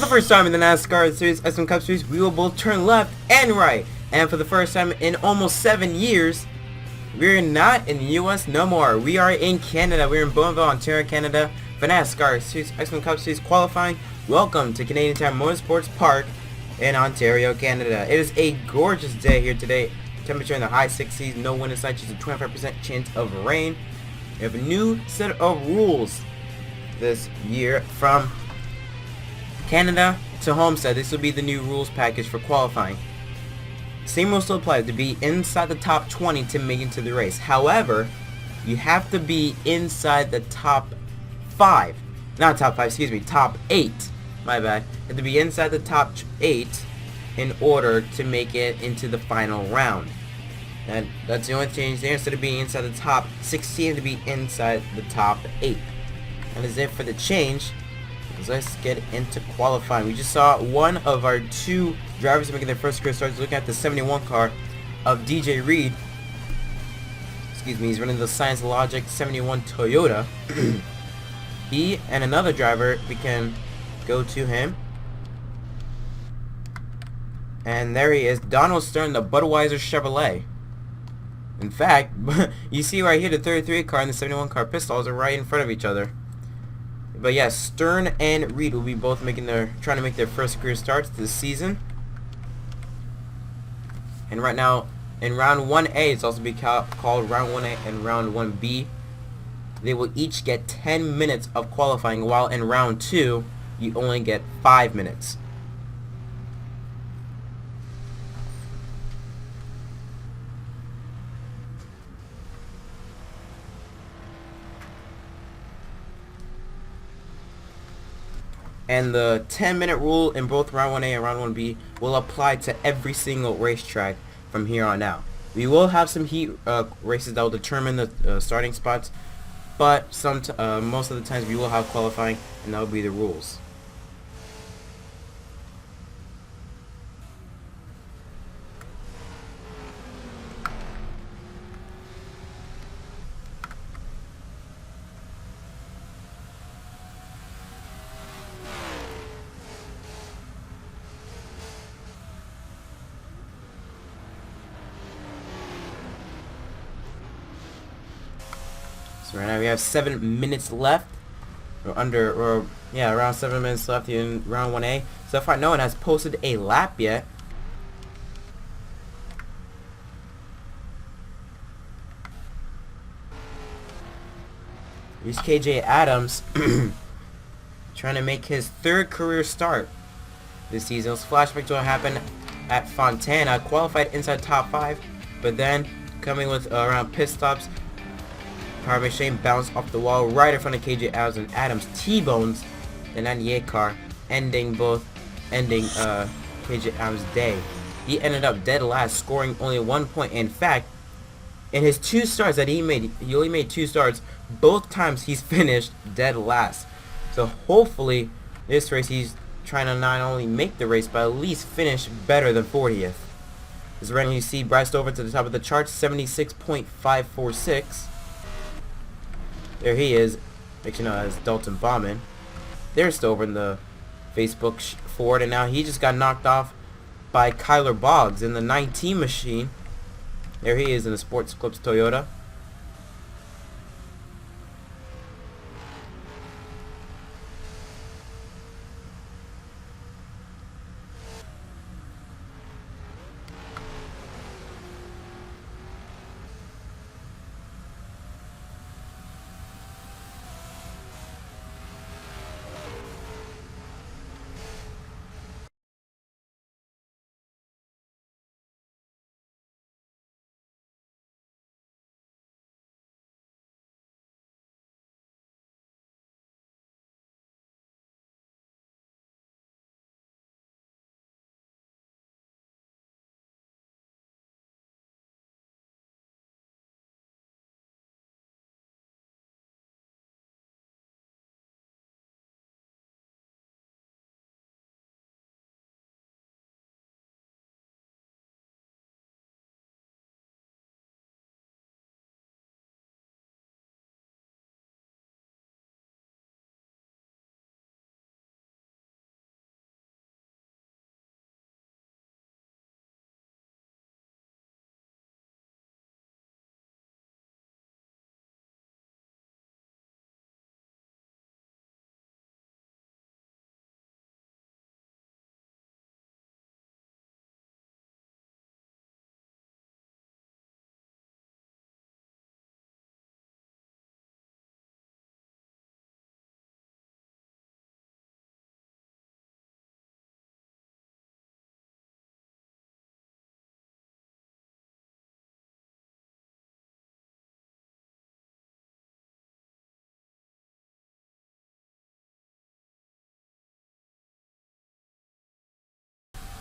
the first time in the NASCAR Series SM Cup Series, we will both turn left and right. And for the first time in almost 7 years, we're not in the US no more. We are in Canada. We're in Bonneville, Ontario, Canada for NASCAR Series SM Cup Series qualifying. Welcome to Canadian Time Motorsports Park in Ontario, Canada. It is a gorgeous day here today. Temperature in the high 60s, no wind in sight, just a 25% chance of rain. We have a new set of rules this year from Canada to Homestead. This will be the new rules package for qualifying. Same rules still apply, to be inside the top 20 to make it to the race. However, you have to be inside the top 5. Not top 5, excuse me, top 8. My bad. You have to be inside the top 8 in order to make it into the final round. And that's the only change there. Instead of being inside the top 16, to be inside the top 8. That is it for the change. Let's get into qualifying. We just saw one of our two drivers making their first career starts, looking at the 71 car of DJ Reed. Excuse me, he's running the Science Logic 71 Toyota. He and another driver, we can go to him. And there he is, Donald Stern, the Budweiser Chevrolet. In fact, you see right here the 33 car and the 71 car pistols are right in front of each other. But yes, Stern and Reed will be both trying to make their first career starts this season. And right now, in round 1A, it's also be called round 1A and round 1B. They will each get 10 minutes of qualifying, while in round 2, you only get 5 minutes. And the 10-minute rule in both round 1A and round 1B will apply to every single racetrack from here on out. We will have some heat races that will determine the starting spots, but most of the times we will have qualifying, and that will be the rules. So right now we have 7 minutes left, around 7 minutes left in round 1A. So far no one has posted a lap yet. Here's KJ Adams trying to make his 3rd career start this season. This flashback to what happened at Fontana, qualified inside top 5, but then coming with around pit stops, power machine bounced off the wall right in front of KJ Adams, and Adams T-bones the 98 car, ending KJ Adams' day. He ended up dead last, scoring only 1 point. In fact, in his 2 starts that he only made 2 starts. Both times he's finished dead last. So hopefully this race he's trying to not only make the race, but at least finish better than 40th. This is right now you see Bryce Dover to the top of the charts, 76.546. There he is, actually known as Dalton Bauman. There's Stover in the Facebook Ford, and now he just got knocked off by Kyler Boggs in the 19 machine. There he is in the Sports Clips Toyota.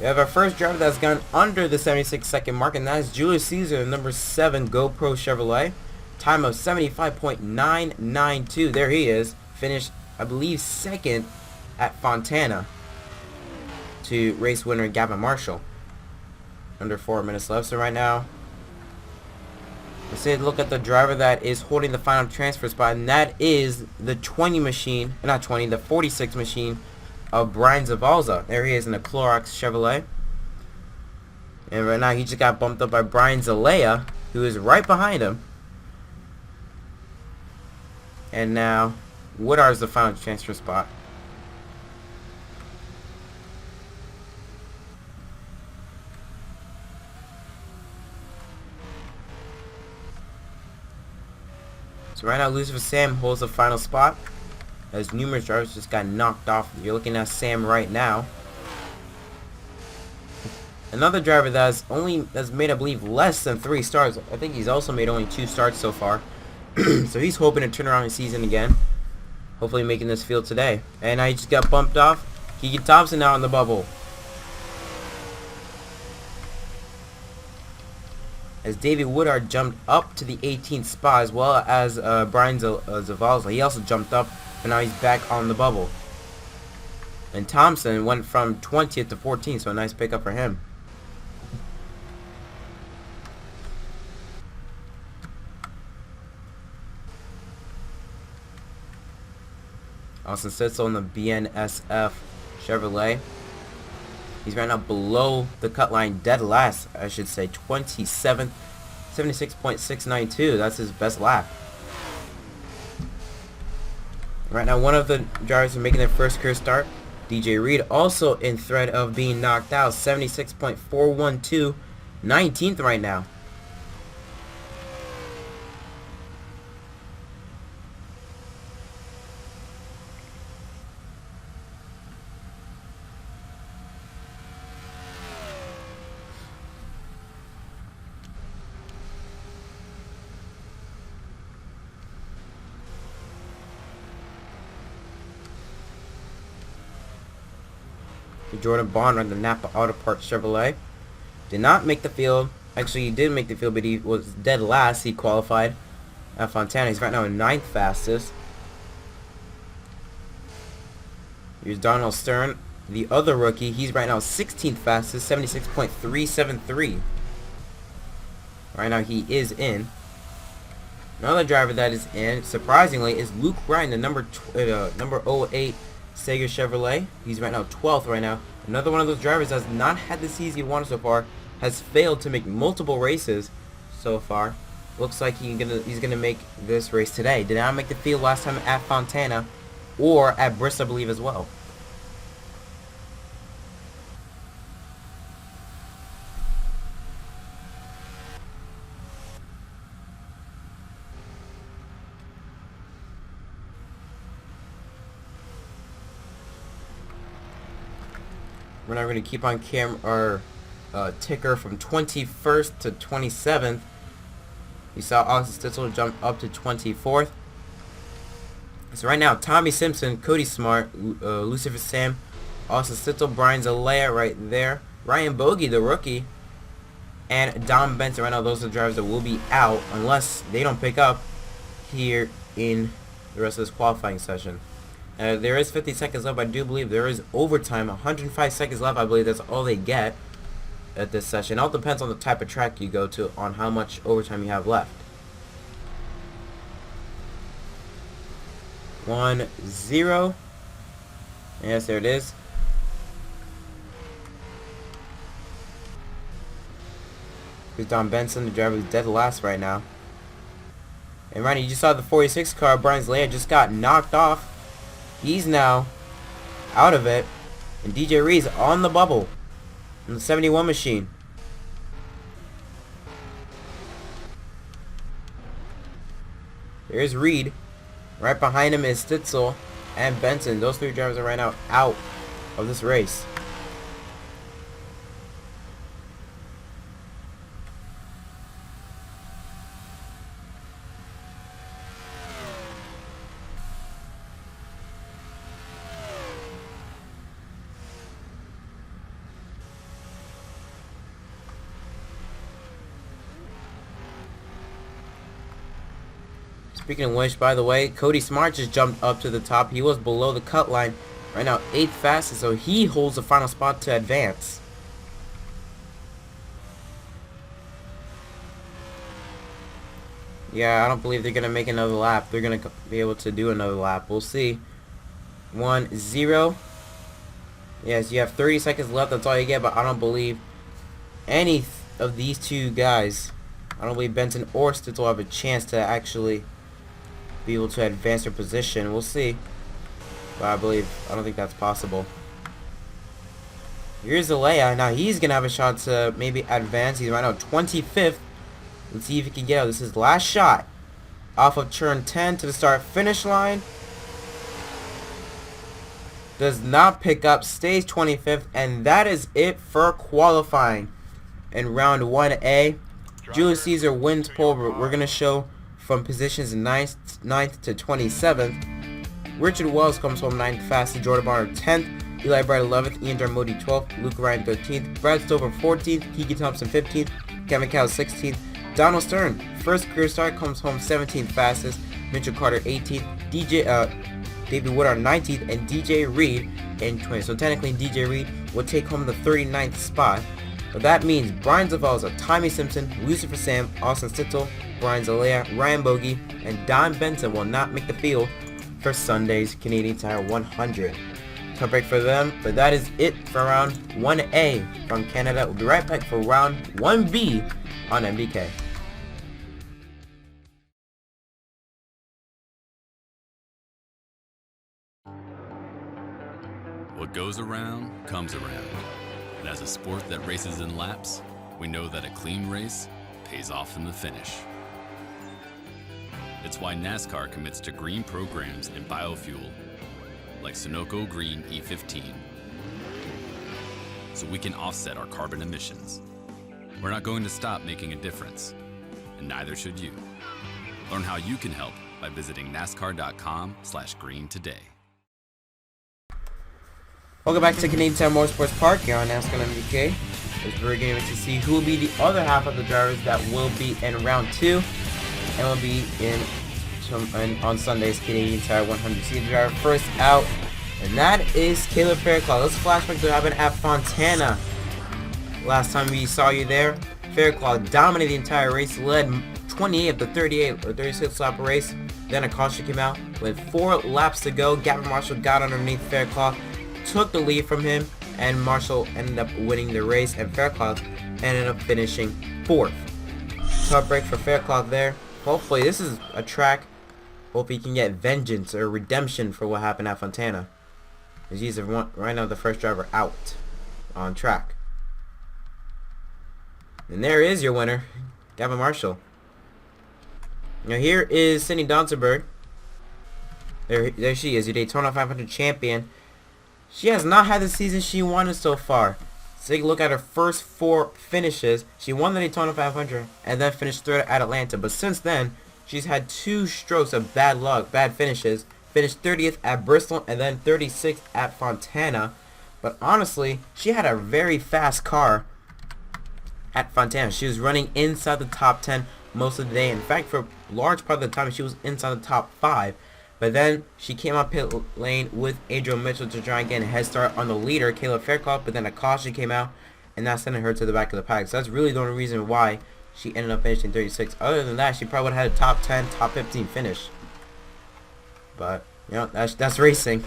We have our first driver that's gone under the 76-second mark, and that is Julius Caesar, number 7 GoPro Chevrolet. Time of 75.992. There he is. Finished, I believe, second at Fontana to race winner Gavin Marshall. Under 4 minutes left. So right now, let's take a look at the driver that is holding the final transfer spot, and that is the 20 machine, not 20, the 46 machine of Brian Zavalza. There he is in a Clorox Chevrolet. And right now he just got bumped up by Brian Zalea, who is right behind him. And now Woodard is the final transfer spot. So right now Lucifer Sam holds the final spot, as numerous drivers just got knocked off. You're looking at Sam right now. Another driver that's made, I believe, less than 3 starts. I think he's also made only 2 starts so far. So he's hoping to turn around his season again. Hopefully making this field today. And now he just got bumped off. Keegan Thompson now on the bubble. As David Woodard jumped up to the 18th spot, as well as Brian Zavalza. He also jumped up, and now he's back on the bubble. And Thompson went from 20th to 14th, so a nice pickup for him. Austin Sitzel in the BNSF Chevrolet. He's right now below the cut line, dead last, I should say, 27th, 76.692. That's his best lap. Right now, one of the drivers are making their first career start. DJ Reed also in threat of being knocked out, 76.412, 19th right now. Jordan Bond on the Napa Auto Parts Chevrolet did not make the field. Actually, he did make the field, but he was dead last. He qualified at Fontana. He's right now in 9th fastest. Here's Donald Stern, the other rookie. He's right now 16th fastest, 76.373. Right now he is in. Another driver that is in, surprisingly, is Luke Ryan, the number 08 Sega Chevrolet. He's right now 12th right now. Another one of those drivers that has not had the season he wanted so far. Has failed to make multiple races so far. Looks like he's gonna make this race today. Did not make the field last time at Fontana or at Bristol, I believe, as well. We're now going to keep on our ticker from 21st to 27th. You saw Austin Stitzel jump up to 24th. So right now, Tommy Simpson, Cody Smart, Lucifer Sam, Austin Stitzel, Brian Zalea right there, Ryan Bogey, the rookie, and Dom Benson. Right now, those are the drivers that will be out unless they don't pick up here in the rest of this qualifying session. There is 50 seconds left. I do believe there is overtime. 105 seconds left. I believe that's all they get at this session. It all depends on the type of track you go to on how much overtime you have left. 1-0. Yes, there it is. Here's Don Benson, the driver who's dead last right now. And Ronnie, you just saw the 46 car. Brian Zalea just got knocked off. He's now out of it. And DJ Reed's on the bubble in the 71 machine. There's Reed. Right behind him is Stitzel and Benson. Those 3 drivers are right now out of this race. Speaking of which, by the way, Cody Smart just jumped up to the top. He was below the cut line. Right now, 8th fastest, so he holds the final spot to advance. Yeah, I don't believe they're going to make another lap. They're going to be able to do another lap. We'll see. 1-0. Yes, you have 30 seconds left. That's all you get, but I don't believe any of these two guys, I don't believe Benson or Stitz will have a chance to actually be able to advance their position. We'll see. But I don't think that's possible. Here's Alea. Now he's going to have a shot to maybe advance. He's right now 25th. Let's see if he can get out. This is his last shot. Off of turn 10 to the start finish line. Does not pick up. Stays 25th. And that is it for qualifying. In round 1A. Julius Caesar wins pole. We're going to show from positions 9th to 27th. Richard Wells comes home 9th fastest. Jordan Bonner 10th. Eli Bright 11th. Ian Darmody 12th. Luke Ryan 13th. Brad Stover 14th. Keegan Thompson 15th. Kevin Cow 16th. Donald Stern, first career start, comes home 17th fastest. Mitchell Carter 18th. David Woodard 19th. And DJ Reed in 20th. So technically DJ Reed will take home the 39th spot. But that means Brian Zavalza, Tommy Simpson, Lucifer Sam, Austin Stitzel, Brian Zalea, Ryan Bogey, and Don Benson will not make the field for Sunday's Canadian Tire 100. Tough break for them, but that is it for round 1A from Canada. We'll be right back for round 1B on MDK. What goes around comes around. And as a sport that races in laps, we know that a clean race pays off in the finish. It's why NASCAR commits to green programs and biofuel, like Sunoco Green E15, so we can offset our carbon emissions. We're not going to stop making a difference, and neither should you. Learn how you can help by visiting NASCAR.com/green today. Welcome back to Canadian Tire Motorsports Park here on NASCAR MDK. As we're going to see who will be the other half of the drivers that will be in round 2 and will be on Sunday's Canadian Tire 100. See the driver first out, and that is Caleb Fairclough. Let's flashback to what happened at Fontana. Last time we saw you there, Fairclough dominated the entire race, led 28 of the 38 or 36 lap race. Then a caution came out with 4 laps to go. Gavin Marshall got underneath Fairclough, took the lead from him, and Marshall ended up winning the race, and Fairclough ended up finishing 4th. Tough break for Fairclough there. Hopefully this is a track. Hopefully he can get vengeance or redemption for what happened at Fontana. As he's right now the first driver out on track. And there is your winner, Gavin Marshall. Now here is Cindy Donsenberg. There she is, your Daytona 500 champion. She has not had the season she wanted so far. Let's take a look at her first 4 finishes. She won the Daytona 500 and then finished 3rd at Atlanta. But since then, she's had 2 strokes of bad luck, bad finishes. Finished 30th at Bristol and then 36th at Fontana. But honestly, she had a very fast car at Fontana. She was running inside the top 10 most of the day. In fact, for a large part of the time, she was inside the top 5. But then she came up pit lane with Adriel Mitchell to try and get a head start on the leader, Caleb Fairclough. But then a caution came out, and that sent her to the back of the pack. So that's really the only reason why she ended up finishing 36. Other than that, she probably would have had a top 10, top 15 finish. But, you know, that's racing.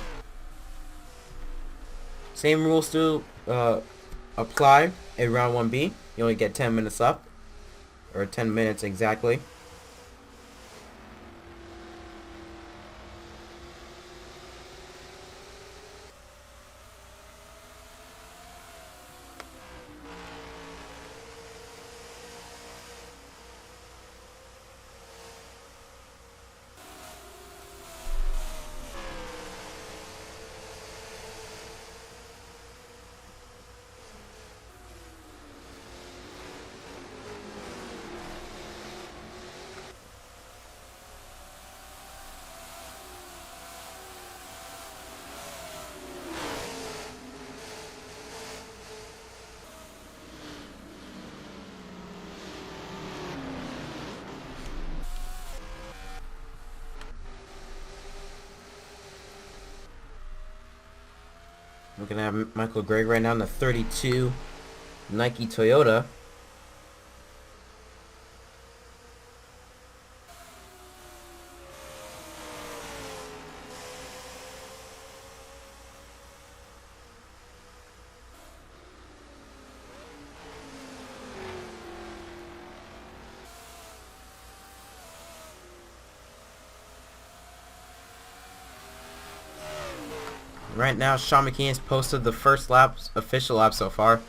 Same rules still apply in round 1B. You only get 10 minutes up, or 10 minutes exactly. We're gonna have Michael Gregg right now in the 32 Nike Toyota. Right now, Sean McKean has posted the first lap, official lap so far.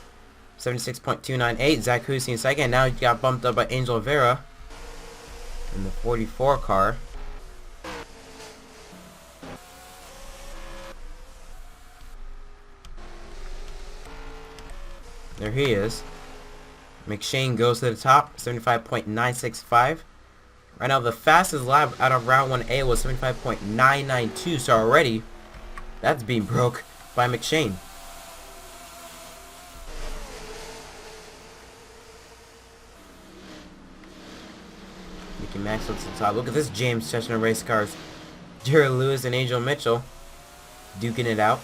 76.298. Zach Hussein second. Now he got bumped up by Angel Vera in the 44 car. There he is. McShane goes to the top, 75.965. Right now, the fastest lap out of round 1A was 75.992. So already, that's being broke by McShane. Mickey Maxwell to the top. Look at this James Chestnut race cars. Jerry Lewis and Angel Mitchell duking it out.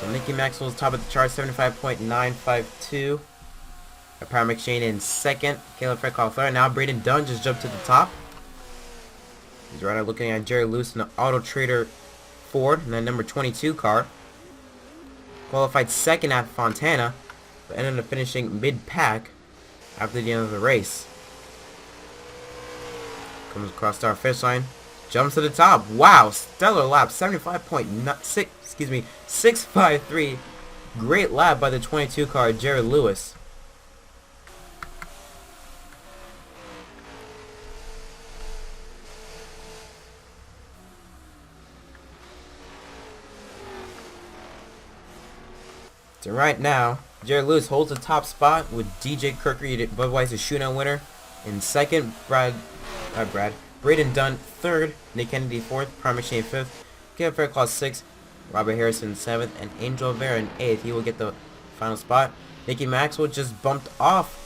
So Mickey Maxwell's top of the chart, 75.952. Power McShane in second. Caleb Fredcall third. Now Braden Dunn just jumped to the top. He's right now looking at Jerry Lewis in the Auto Trader Ford in that number 22 car. Qualified second at Fontana, but ended up finishing mid-pack after the end of the race. Comes across the finish line. Jumps to the top. Wow, stellar lap. 653. Great lap by the 22 car, Jerry Lewis. So right now, Jerry Lewis holds the top spot with DJ Kirkry, Budweiser shootout winner, in second. Braden Dunn third. Nick Kennedy fourth. Prime McShane fifth. Caleb Fairclough sixth. Robert Harrison seventh, and Angel Vera in eighth. He will get the final spot. Nicky Maxwell just bumped off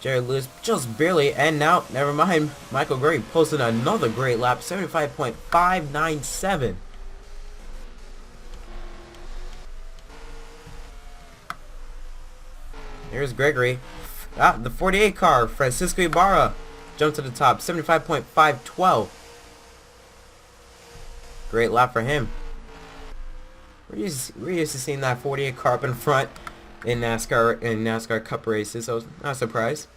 Jerry Lewis just barely, and now, never mind, Michael Gray posted another great lap, 75.597. Here's Gregory. The 48 car, Francisco Ibarra, jumped to the top, 75.512. Great lap for him. We're used to seeing that 48 car up in front in NASCAR Cup races, so not a surprise.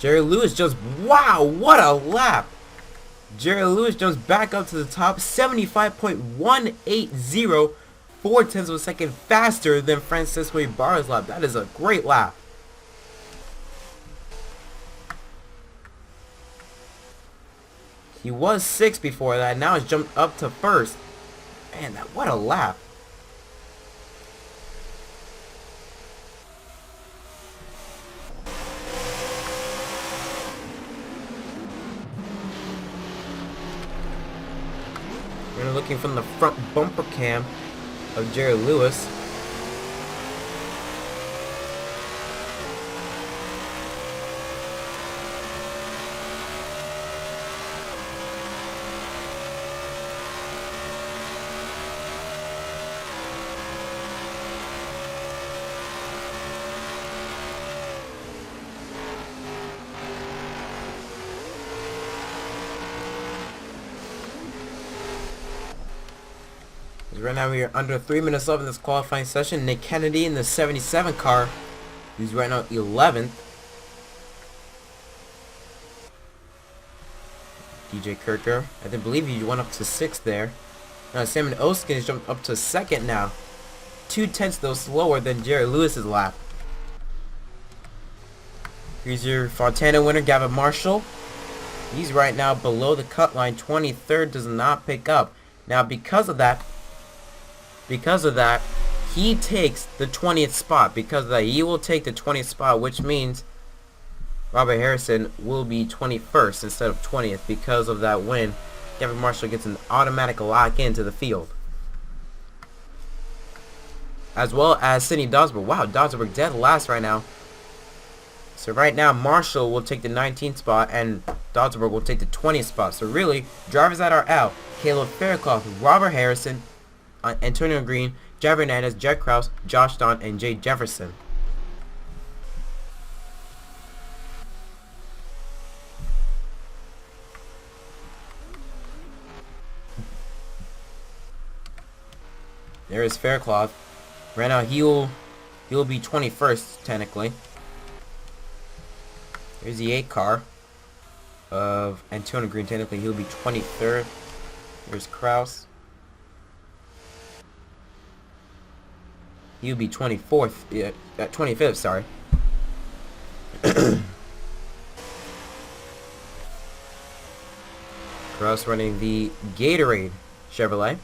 Jerry Lewis just, wow, what a lap! Jerry Lewis jumps back up to the top, 75.180, 4/10 of a second faster than Francisco Ibarra's lap. That is a great lap. He was 6th before that, now he's jumped up to 1st. Man, what a lap. We're looking from the front bumper cam of Jerry Lewis. Right now we are under 3 minutes left in this qualifying session. Nick Kennedy in the 77 car, who's right now 11th. DJ Kirker, I believe he went up to 6th there. Now Simon Oskin has jumped up to 2nd now. 2/10 though slower than Jerry Lewis's lap. Here's your Fontana winner, Gavin Marshall. He's right now below the cut line, 23rd, does not pick up. Now because of that, he takes the 20th spot. Because of that, he will take the 20th spot, which means Robert Harrison will be 21st instead of 20th. Because of that win, Gavin Marshall gets an automatic lock into the field. as well as Sidney Dosberg. Wow, Dosberg dead last right now. So right now, Marshall will take the 19th spot, and Dosberg will take the 20th spot. So really, drivers that are out: Caleb Fairclough, Robert Harrison, Antonio Green, Javier Hernandez, Jack Krause, Josh Don, and Jay Jefferson. There is Fairclough. Right now, he'll be 21st technically. Here's the 8 car of Antonio Green. Technically, he'll be 23rd. Here's Krause. He'll be 24th. Yeah, 25th. Sorry. Krause running the Gatorade Chevrolet.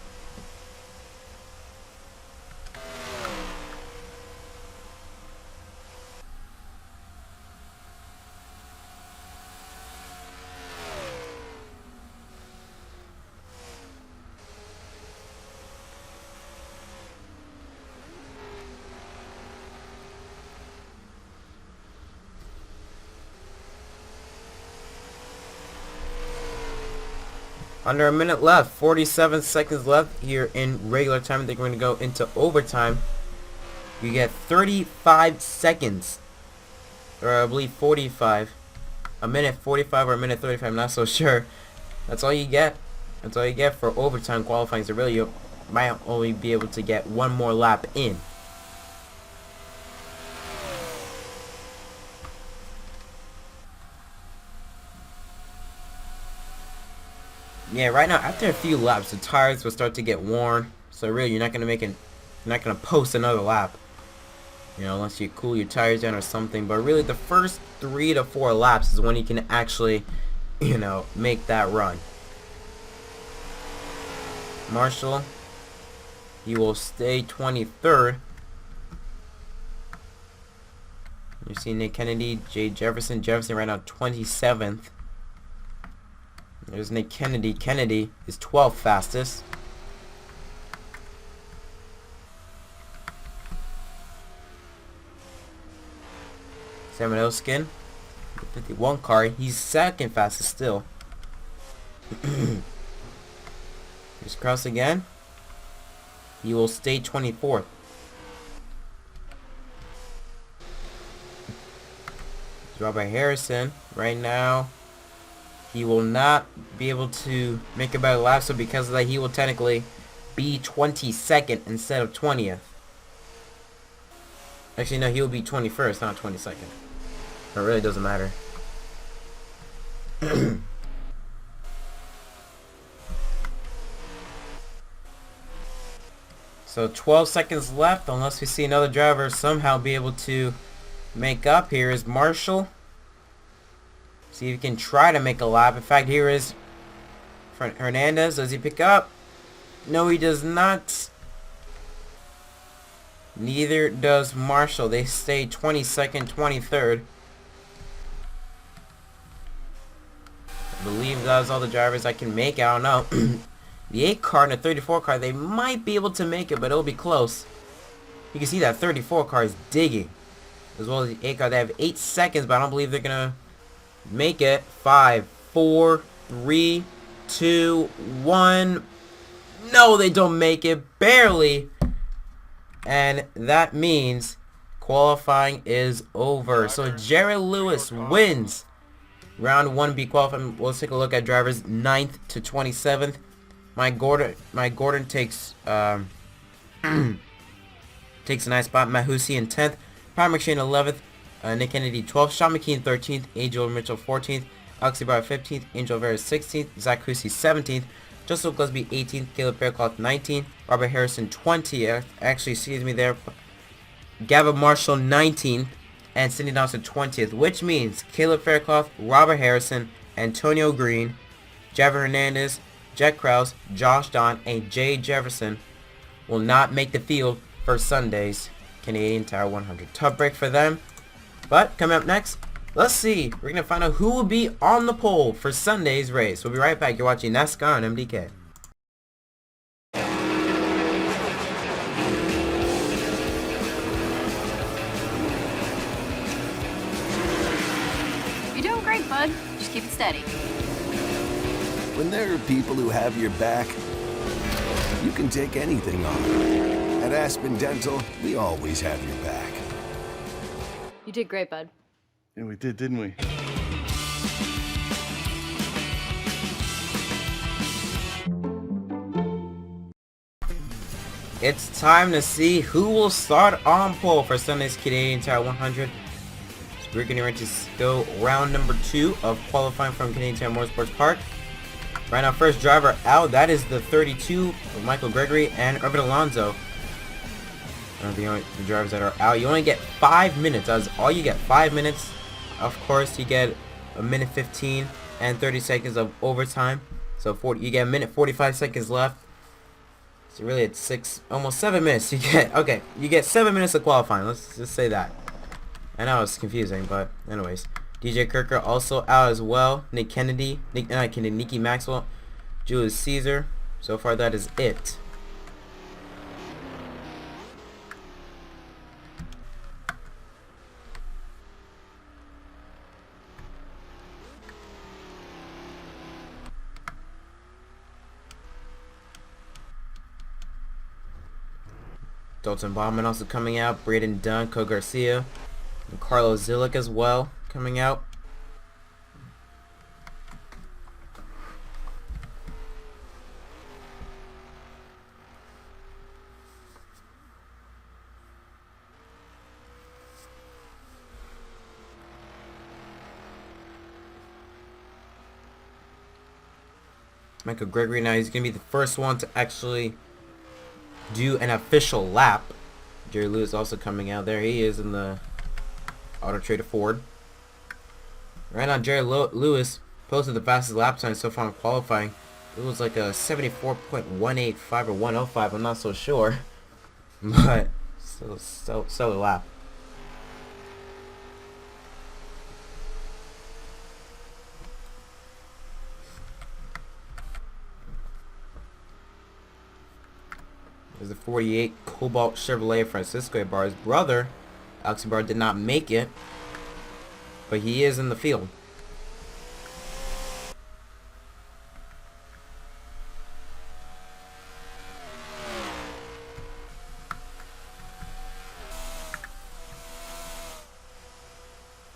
Under a minute left, 47 seconds left here in regular time. They're going to go into overtime. You get 35 seconds, or I believe 45, a minute 45 or a minute 35. I'm not so sure. That's all you get. That's all you get for overtime qualifying. So really, you might only be able to get one more lap in. Yeah, right now after a few laps, the tires will start to get worn. So really, you're not gonna post another lap, you know, unless you cool your tires down or something. But really, the first 3 to 4 laps is when you can actually, you know, make that run. Marshall, he will stay 23rd. You see Nick Kennedy, Jay Jefferson. Jefferson right now 27th. There's Nick Kennedy. Kennedy is 12th fastest. Samuel Elskin, 51 car. He's 2nd fastest still. Here's Krause again. He will stay 24th. Robert Harrison right now. He will not be able to make a better lap, so because of that, he will technically be 22nd instead of 20th. Actually, no, he will be 21st, not 22nd. It really doesn't matter. So 12 seconds left, unless we see another driver somehow be able to make up. Here is Marshall. See if he can try to make a lap. In fact, here is Hernandez. Does he pick up? No, he does not. Neither does Marshall. They stay 22nd, 23rd. I believe that's all the drivers I can make. I don't know. The 8 car and the 34 car, they might be able to make it, but it'll be close. You can see that 34 car is digging. As well as the 8 car. They have 8 seconds, but I don't believe they're going to make it. 5, 4, 3, 2, 1. No, they don't make it. Barely. And that means qualifying is over. So Jerry Lewis wins round 1B qualifying. Let's take a look at drivers 9th to 27th. Mike Gordon takes takes a nice spot. Matt Hussey in 10th. Pat McShane 11th. Nick Kennedy 12th, Sean McKean 13th, Angel Mitchell 14th, Alex Ibarra 15th, Angel Vera 16th, Zach Hussey 17th, Joseph Glusby 18th, Caleb Fairclough 19th, Robert Harrison 20th, actually excuse me there, Gavin Marshall 19th, and Sidney Dawson 20th, which means Caleb Fairclough, Robert Harrison, Antonio Green, Javier Hernandez, Jack Krause, Josh Don, and Jay Jefferson will not make the field for Sunday's Canadian Tire 100. Tough break for them. But coming up next, let's see. We're going to find out who will be on the pole for Sunday's race. We'll be right back. You're watching NASCAR on MDK. bud. Just keep it steady. When there are people who have your back, you can take anything on. At Aspen Dental, we always have your back. You did great, bud. Yeah, we did, didn't we? It's time to see who will start on pole for Sunday's Canadian Tire 100. So we're going to go round number 2 of qualifying from Canadian Tire Motorsports Park. Right now, first driver out, that is the 32 of Michael Gregory and Urban Alonso. The drivers that are out. You only get 5 minutes. That's all you get, 5 minutes. Of course, you get a minute 15 and 30 seconds of overtime. So you get a minute 45 seconds left. So really it's almost 7 minutes. You get 7 minutes of qualifying. Let's just say that. I know it's confusing, but anyways. DJ Kirker also out as well. Nicky Maxwell, Julius Caesar. So far that is it. Dalton Bauman also coming out, Braden Dunn, Co Garcia, and Carlos Zilic as well coming out. Michael Gregory now, he's going to be the first one to actually do an official lap. Jerry Lewis also coming out. There he is in the Auto Trader Ford. Right now, Jerry Lewis posted the fastest lap time so far in qualifying. It was like a 74.185 or 105. I'm not so sure, but still a lap. There's the 48 Cobalt Chevrolet Francisco Ibarra's brother. Alex Ibarra did not make it, but he is in the field.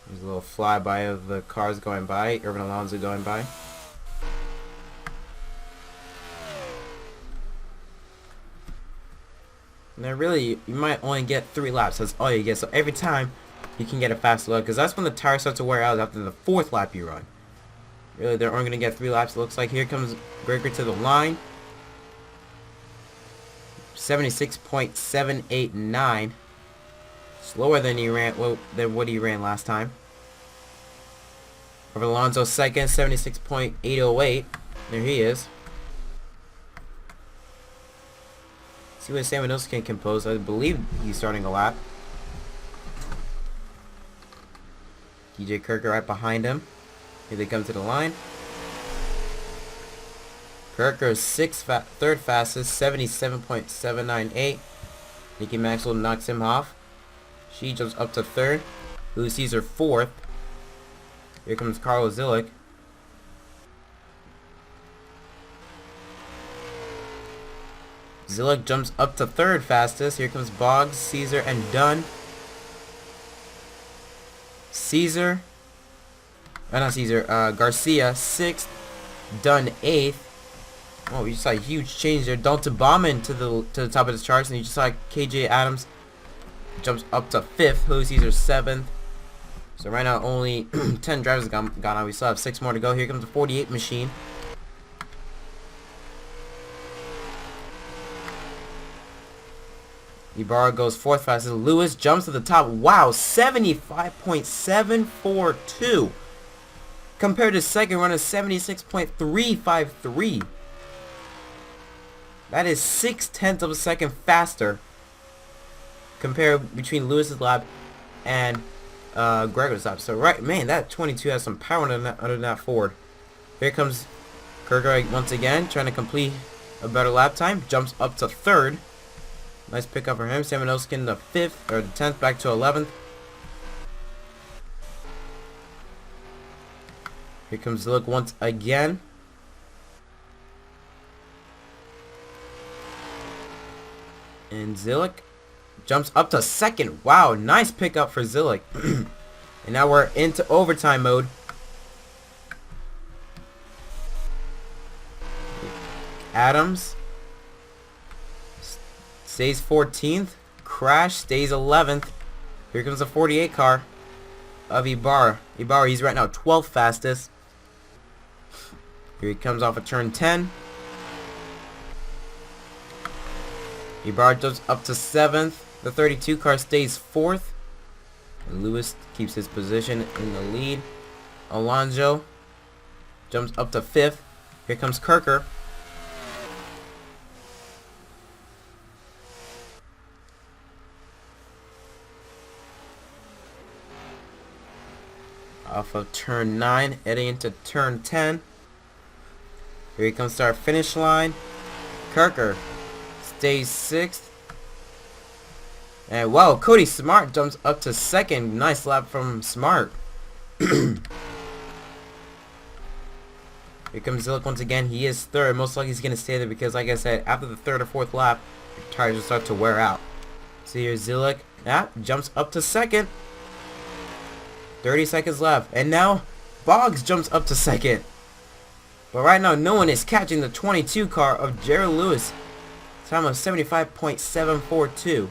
There's a little flyby of the cars going by. Urban Alonso going by. Now really, you might only get 3 laps. That's all you get. So every time, you can get a fast lap. Because that's when the tires start to wear out after the 4th lap you run. Really, they're only going to get 3 laps. It looks like here comes Gregory to the line. 76.789. Slower than he ran, than what he ran last time. Over Alonso second, 76.808. There he is. See what Sam Nilsson can compose. I believe he's starting a lap. DJ Kirker right behind him. Here they come to the line. Kirker is third fastest, 77.798. Nicky Maxwell knocks him off. She jumps up to 3rd. Lewis Caesar 4th. Here comes Carlos Zilic. Zilic jumps up to 3rd fastest. Here comes Boggs, Caesar, and Dunn. Garcia 6th. Dunn 8th. Oh, you just saw a huge change there. Dalton Bauman to the top of the charts, and you just saw KJ Adams jumps up to 5th. Julio Caesar 7th. So right now only 10 drivers have gone out. We still have 6 more to go. Here comes the 48 machine. Ibarra goes 4th fastest. Lewis jumps to the top. Wow, 75.742. Compared to second runner 76.353. That is 0.6 of a second faster. Compared between Lewis's lap and Gregor's lap. So right, man, that 22 has some power under that Ford. Here comes Kirker once again, trying to complete a better lap time. Jumps up to 3rd. Nice pickup for him. Sam Nilsson the 5th or the 10th back to 11th. Here comes Zillick once again. And Zillick jumps up to second. Wow, nice pickup for Zillick. And now we're into overtime mode. Adams stays 14th. Crash stays 11th. Here comes the 48 car of Ibarra. Ibarra, he's right now 12th fastest. Here he comes off of turn 10. Ibarra jumps up to 7th. The 32 car stays 4th. And Lewis keeps his position in the lead. Alonso jumps up to 5th. Here comes Kirker. Off of turn 9, heading into turn 10. Here he comes to our finish line. Kirker stays 6th. And wow, Cody Smart jumps up to 2nd. Nice lap from Smart. Here comes Zillick once again. He is 3rd. Most likely he's going to stay there because, like I said, after the 3rd or 4th lap, your tires will start to wear out. So here's Zillick. Yeah, jumps up to 2nd. 30 seconds left. And now, Boggs jumps up to 2nd. But right now, no one is catching the 22 car of Jared Lewis. Time of 75.742.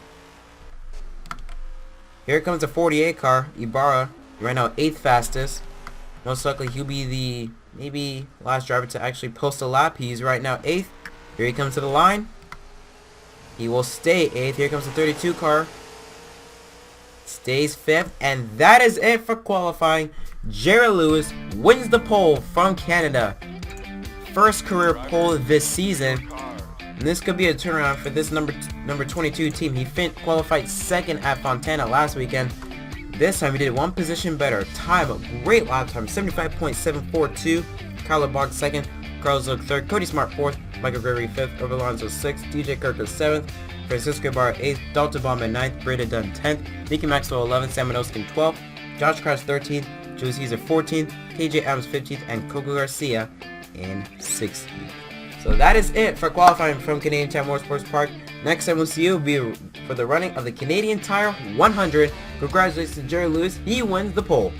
Here comes the 48 car, Ibarra. Right now, 8th fastest. Most likely, he'll be the maybe last driver to actually post a lap. He's right now 8th. Here he comes to the line. He will stay 8th. Here comes the 32 car. Stays 5th, and that is it for qualifying. Jared Lewis wins the pole from Canada. First career pole this season. And this could be a turnaround for this number 22 team. He qualified 2nd at Fontana last weekend. This time he did one position better. Time, a great lap time, 75.742. Kyler Boggs 2nd. Carlos Zillick 3rd. Cody Smart 4th. Michael Gregory 5th. Over Alonso 6th. DJ Kirker 7th. Francisco Ibarra 8th, Dalton Baum at 9th, Breda Dunn 10th, Nicky Maxwell 11th, Sam Manoskin 12th, Josh Crash 13th, Jules Caesar 14th, KJ Adams 15th, and Coco Garcia in 16th. So that is it for qualifying from Canadian Tire Motorsports Park. Next time we'll see you will be for the running of the Canadian Tire 100. Congratulations to Jerry Lewis, he wins the pole.